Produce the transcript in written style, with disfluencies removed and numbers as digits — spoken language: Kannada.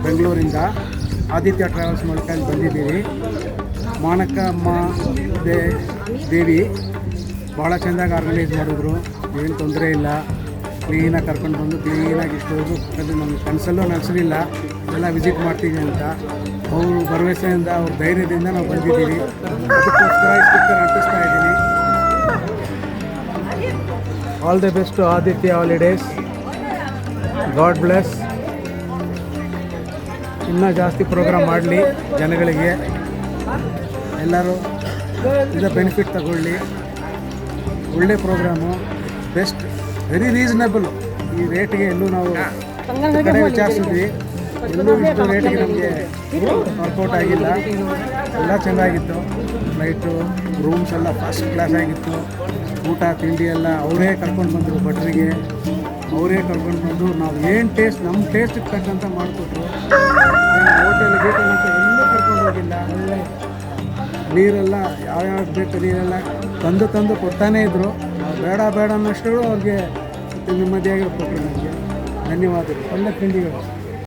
ಬೆಂಗಳೂರಿಂದ ಆದಿತ್ಯ ಟ್ರಾವೆಲ್ಸ್ ಮೂಲಕ ಇಲ್ಲಿ ಬಂದಿದ್ದೀವಿ. ಮಾನಕಮ್ಮ ದೇವಿ ಭಾಳ ಚೆಂದಾಗಿ ಆರ್ಗನೈಸ್ ಮಾಡಿದ್ರು. ಏನು ತೊಂದರೆ ಇಲ್ಲ, ಕ್ಲೀನಾಗಿ ಕರ್ಕೊಂಡು ಬಂದು ಕ್ಲೀನಾಗಿ ಇಷ್ಟೋದು ಅದು ನಮ್ಗೆ ಕನಸಲ್ಲೂ ನಡೆಸಲಿಲ್ಲ ಎಲ್ಲ ವಿಸಿಟ್ ಮಾಡ್ತೀವಿ ಅಂತ. ಅವರು ಭರವಸೆಯಿಂದ ಅವ್ರ ಧೈರ್ಯದಿಂದ ನಾವು ಬಂದಿದ್ದೀವಿ. ಅದಕ್ಕೋಸ್ಕರ ಈ ಸ್ಟಿಕ್ಕರ್ ಅಂಟಿಸ್ತಾ ಇದ್ದೀನಿ. All the best Aditya holidays. God bless. ಇನ್ನೂ ಜಾಸ್ತಿ ಪ್ರೋಗ್ರಾಮ್ ಮಾಡಲಿ, ಜನಗಳಿಗೆ ಎಲ್ಲರೂ ಇದರ ಬೆನಿಫಿಟ್ ತಗೊಳ್ಳಿ. ಒಳ್ಳೆ ಪ್ರೋಗ್ರಾಮು, ಬೆಸ್ಟ್, ವೆರಿ ರೀಸನಬಲ್. ಈ ರೇಟಿಗೆ ಎಲ್ಲೂ ನಾವು ಕಡೆ ವಿಚಾರಿಸಿದ್ವಿ, ಎಲ್ಲೂ ಇಷ್ಟು ರೇಟಿಗೆ ನಮಗೆ ವರ್ಕೌಟ್ ಆಗಿಲ್ಲ. ಎಲ್ಲ ಚೆನ್ನಾಗಿತ್ತು. ಫ್ಲೈಟು, ರೂಮ್ಸ್ ಎಲ್ಲ ಫಸ್ಟ್ ಕ್ಲಾಸ್ ಆಗಿತ್ತು. ಊಟ ತಿಂಡಿ ಎಲ್ಲ ಅವರೇ ಕರ್ಕೊಂಡು ಬಂದರು, ಭಟ್ರಿಗೆ ಅವರೇ ಕರ್ಕೊಂಡು ಬಂದು ನಾವು ಏನು ಟೇಸ್ಟ್ ನಮ್ಮ ಟೇಸ್ಟಿಗೆ ತಕ್ಕಂತ ಮಾಡಿಕೊಟ್ರು. ಹೋಟೆಲ್ ಗೀಟಲ್ ಅಂತ ಎಲ್ಲೂ ಕರ್ಕೊಂಡು ಹೋಗಿಲ್ಲ. ಒಳ್ಳೆ ನೀರೆಲ್ಲ ಯಾವ್ಯಾವ ಬೇಕು ನೀರೆಲ್ಲ ತಂದು ಕೊಡ್ತಾನೇ ಇದ್ದರು. ಬೇಡ ಬೇಡ ಅನ್ನೋಷ್ಟು ಅವ್ರಿಗೆ ನೆಮ್ಮದಿಯಾಗಿ ಕೊಟ್ಟರು. ನಮಗೆ ಧನ್ಯವಾದಗಳು. ಒಳ್ಳೆ ತಿಂಡಿಗಳು.